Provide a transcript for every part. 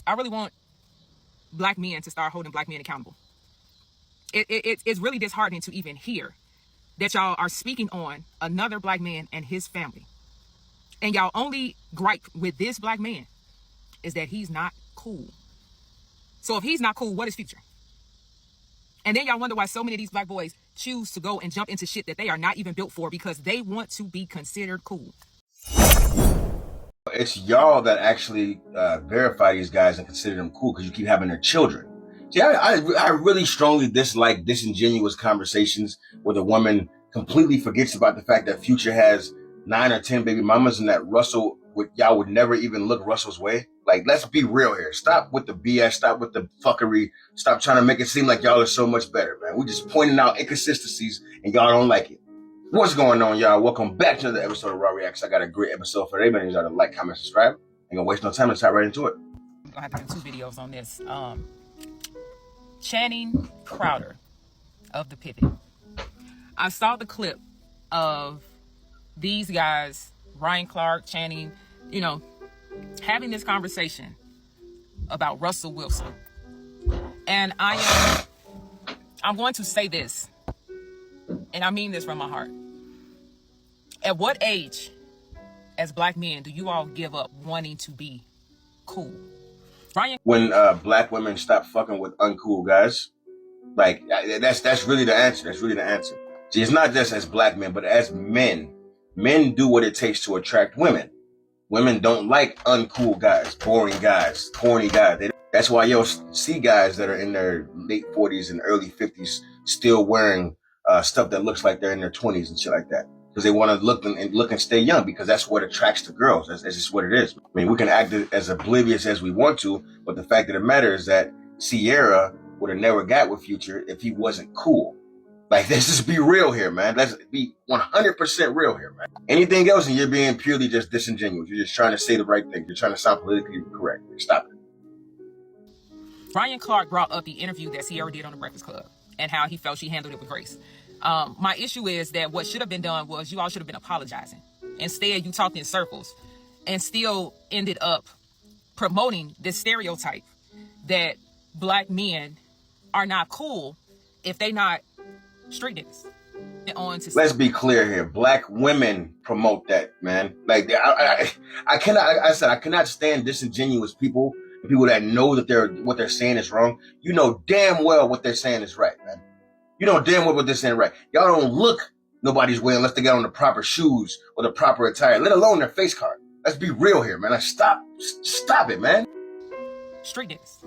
I really want black men to start holding black men accountable. It's really disheartening to even hear that y'all are speaking on another black man and his family. And y'all only gripe with this black man is that he's not cool. So if he's not cool, what is future? And then y'all wonder why so many of these black boys choose to go and jump into shit that they are not even built for because they want to be considered cool. It's y'all that actually verify these guys and consider them cool because you keep having their children. See, I really strongly dislike disingenuous conversations where the woman completely forgets about the fact that Future has 9 or 10 baby mamas and that y'all would never even look Russell's way. Like, let's be real here. Stop with the BS. Stop with the fuckery. Stop trying to make it seem like y'all are so much better, man. We're just pointing out inconsistencies and y'all don't like it. What's going on, y'all? Welcome back to another episode of Raw Reacts. I got a great episode for today. Make sure to like, comment, subscribe. Ain't gonna waste no time. Let's hop right into it. I'm gonna have to do 2 videos on this. Channing Crowder of The Pivot. I saw the clip of these guys, Ryan Clark, Channing, having this conversation about Russell Wilson. And I'm going to say this, and I mean this from my heart. At what age, as black men, do you all give up wanting to be cool? Ryan? When black women stop fucking with uncool guys, like that's really the answer. That's really the answer. See, it's not just as black men, but as men. Men do what it takes to attract women. Women don't like uncool guys, boring guys, corny guys. That's why you'll see guys that are in their late 40s and early 50s still wearing stuff that looks like they're in their 20s and shit like that. Because they want to look and stay young, because that's what attracts the girls. That's just what it is. I mean, we can act as oblivious as we want to, but the fact of the matter is that Sierra would have never got with Future if he wasn't cool. Like, let's just be real here, man. Let's be 100% real here, man. Anything else and you're being purely just disingenuous. You're just trying to say the right thing. You're trying to sound politically correct. Stop it. Ryan Clark brought up the interview that Sierra did on The Breakfast Club and how he felt she handled it with grace. My issue is that what should have been done was you all should have been apologizing. Instead, you talked in circles and still ended up promoting this stereotype that black men are not cool if they not street niggas. Let's be clear here. Black women promote that, man. Like, I cannot stand disingenuous people that know that what they're saying is wrong. You know damn well what they're saying is right, man. You know damn well what they're saying right. Y'all don't look nobody's way unless they got on the proper shoes or the proper attire, let alone their face card. Let's be real here, man. Like, stop it, man. Street niggas.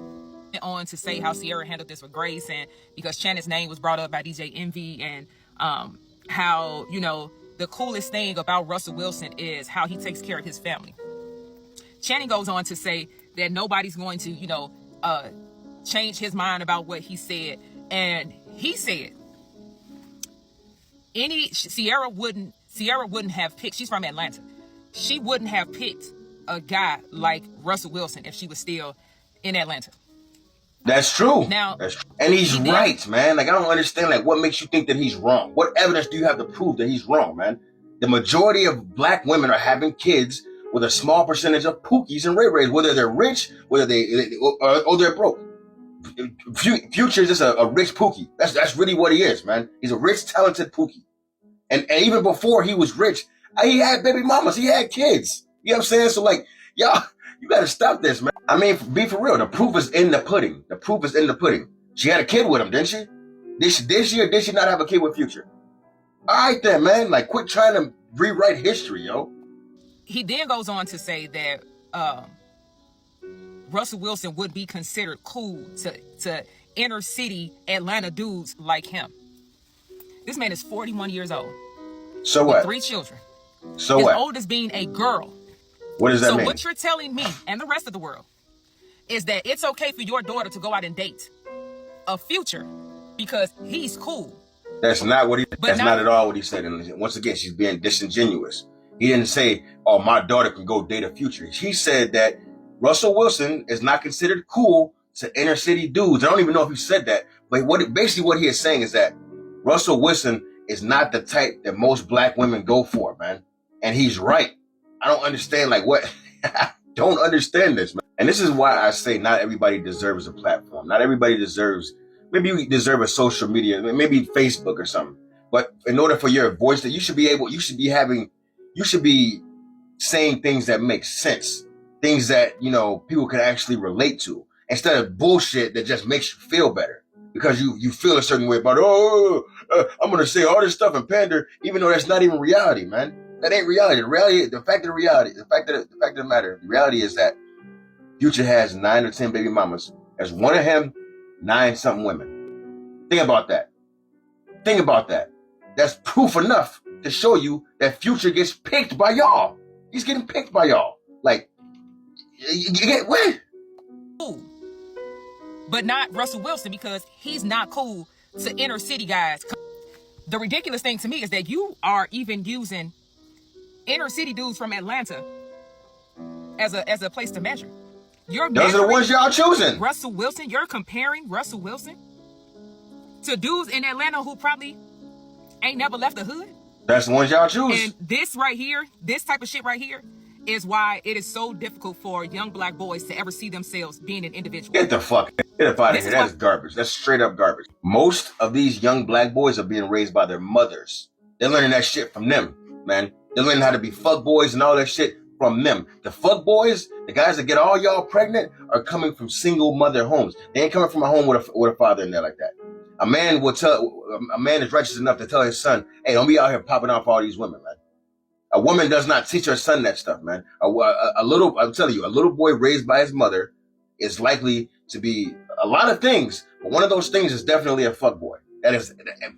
On to say how Sierra handled this with grace, and because Channing's name was brought up by DJ Envy, and how the coolest thing about Russell Wilson is how he takes care of his family. Channing goes on to say that nobody's going to change his mind about what he said, and he said Sierra wouldn't have picked. She's from Atlanta. She wouldn't have picked a guy like Russell Wilson if she was still in Atlanta. That's true. Now, and he's right, man. Like, I don't understand, like, what makes you think that he's wrong? What evidence do you have to prove that he's wrong, man? The majority of black women are having kids with a small percentage of Pookies and Ray Rays, whether they're rich, whether or they're broke. Future is just a rich Pookie. That's really what he is, man. He's a rich, talented Pookie. And even before he was rich, he had baby mamas. He had kids. You know what I'm saying? So, like, y'all, you got to stop this, man. I mean, be for real. The proof is in the pudding. The proof is in the pudding. She had a kid with him, didn't she? Did she or did she not have a kid with Future? All right then, man. Like, quit trying to rewrite history, yo. He then goes on to say that Russell Wilson would be considered cool to inner city Atlanta dudes like him. This man is 41 years old. So what? With 3 children. So his what? oldest being a girl. What does that mean? So what you're telling me and the rest of the world is that it's okay for your daughter to go out and date a Future because he's cool. That's not what that's not at all what he said. And once again, she's being disingenuous. He didn't say, "Oh, my daughter can go date a Future." He said that Russell Wilson is not considered cool to inner city dudes. I don't even know if he said that, but basically what he is saying is that Russell Wilson is not the type that most black women go for, man. And he's right. I don't understand, like, what? Don't understand this, man. And this is why I say not everybody deserves a platform. Not everybody deserves, maybe you deserve a social media, maybe Facebook or something. But in order for your voice, that you should be saying things that make sense, things that, people can actually relate to, instead of bullshit that just makes you feel better because you feel a certain way about, I'm going to say all this stuff and pander, even though that's not even reality, man. That ain't reality. The fact of the matter, the reality is that Future has 9 or 10 baby mamas. There's one of him, 9 something women. Think about that. That's proof enough to show you that Future gets picked by y'all. He's getting picked by y'all. Like, you get what? Cool. But not Russell Wilson, because he's not cool to inner city guys. The ridiculous thing to me is that you are even using inner city dudes from Atlanta as a place to measure. Those are the ones y'all choosing. Russell Wilson, you're comparing Russell Wilson to dudes in Atlanta who probably ain't never left the hood. That's the ones y'all choose. And this right here, this type of shit right here, is why it is so difficult for young black boys to ever see themselves being an individual. Get up out of here. That is garbage. That's straight up garbage. Most of these young black boys are being raised by their mothers. They're learning that shit from them, man. They're learning how to be fuck boys and all that shit from them. The fuck boys, the guys that get all y'all pregnant, are coming from single mother homes. They ain't coming from a home with a father in there like that. A man is righteous enough to tell his son, hey, don't be out here popping off all these women, man. A woman does not teach her son that stuff, man. I'm telling you, a little boy raised by his mother is likely to be a lot of things, but one of those things is definitely a fuck boy. That is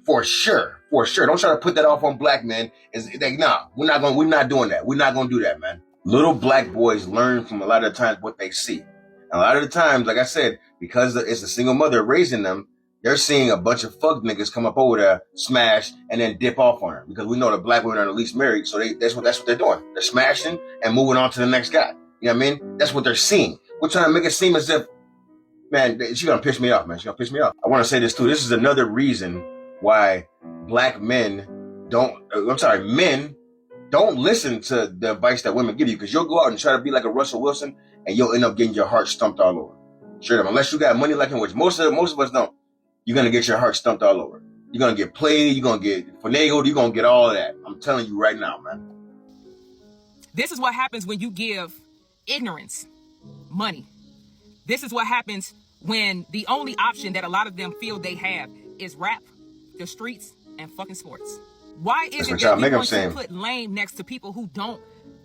for sure. Don't try to put that off on black men. It's like, nah, we're not doing that. We're not gonna do that, man. Little black boys learn from a lot of the times what they see. And a lot of the times, like I said, because it's a single mother raising them, they're seeing a bunch of fuck niggas come up over there, smash, and then dip off on her. Because we know the black women are the least married, so that's what they're doing. They're smashing and moving on to the next guy. You know what I mean? That's what they're seeing. We're trying to make it seem as if, man, she's gonna piss me off, man. She's gonna piss me off. I want to say this too. This is another reason why men don't listen to the advice that women give you, because you'll go out and try to be like a Russell Wilson and you'll end up getting your heart stumped all over. Straight up, unless you got money like him, which most of us don't, you're going to get your heart stumped all over. You're going to get played, you're going to get finagled, you're going to get all of that. I'm telling you right now, man. This is what happens when you give ignorance money. This is what happens when the only option that a lot of them feel they have is rap, the streets, and fucking sports. Why is it that you want to put lame next to people who don't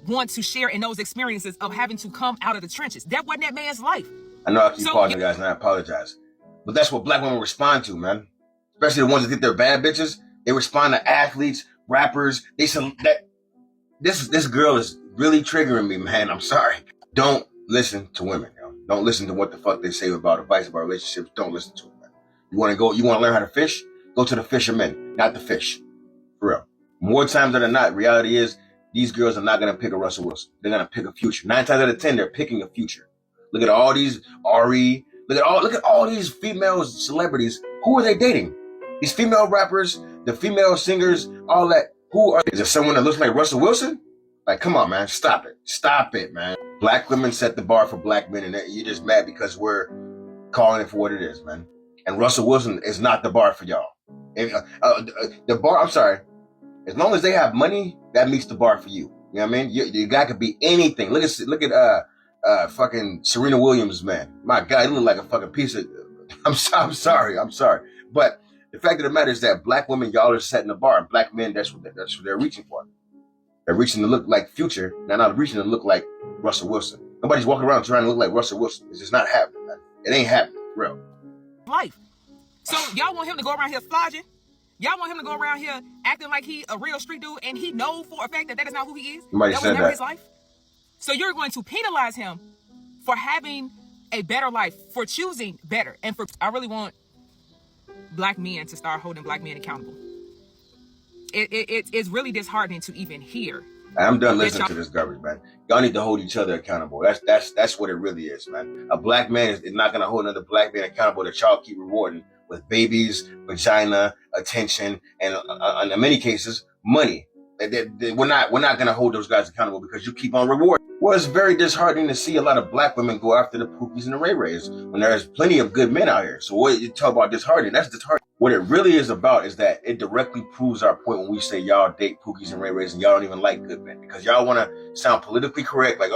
want to share in those experiences of having to come out of the trenches? That wasn't that man's life. I know I keep calling you guys, and I apologize. But that's what black women respond to, man. Especially the ones that think they're bad bitches. They respond to athletes, rappers. They say that this girl is really triggering me, man. I'm sorry. Don't listen to women, yo. Don't listen to what the fuck they say about advice about relationships. Don't listen to it, man. You want to learn how to fish? Go to the fishermen, not the fish. For real. More times than not, reality is these girls are not going to pick a Russell Wilson. They're going to pick a Future. 9 times out of 10, they're picking a Future. Look at all these Ari. Look at all these female celebrities. Who are they dating? These female rappers, the female singers, all that. Who are they? Is there someone that looks like Russell Wilson? Like, come on, man. Stop it, man. Black women set the bar for black men, and you're just mad because we're calling it for what it is, man. And Russell Wilson is not the bar for y'all. The bar, I'm sorry. As long as they have money, that meets the bar for you. You know what I mean? Your guy could be anything. Look at fucking Serena Williams, man. My God, he look like a fucking piece of. I'm sorry. But the fact of the matter is that black women, y'all are setting the bar, and black men, that's what they're reaching for. They're reaching to look like Future. They're not reaching to look like Russell Wilson. Nobody's walking around trying to look like Russell Wilson. It's just not happening, man. It ain't happening, real. Life. So y'all want him to go around here flogging? Y'all want him to go around here acting like he a real street dude, and he know for a fact that is not who he is? Somebody that said was never that. his life. So you're going to penalize him for having a better life, for choosing better, and for. I really want black men to start holding black men accountable. It's really disheartening to even hear. I'm done listening to this garbage, man. Y'all need to hold each other accountable. That's what it really is, man. A black man is not gonna hold another black man accountable that y'all keep rewarding with babies, vagina, attention, and in many cases, money. We're not gonna hold those guys accountable because you keep on rewarding. Well, it's very disheartening to see a lot of black women go after the Pookies and the Ray Rays when there's plenty of good men out here. So what you talk about disheartening, that's disheartening. What it really is about is that it directly proves our point when we say y'all date Pookies and Ray Rays and y'all don't even like good men because y'all want to sound politically correct, like,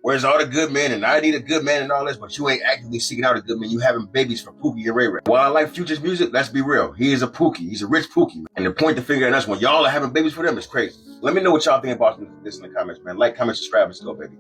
where's all the good men and I need a good man and all this, but you ain't actively seeking out a good man. You having babies for Pookie and Ray Ray. While I like Future's music, let's be real. He is a Pookie. He's a rich Pookie. Man. And the point to figure out us when y'all are having babies for them is crazy. Let me know what y'all think about this in the comments, man. Like, comment, subscribe, let's go, baby.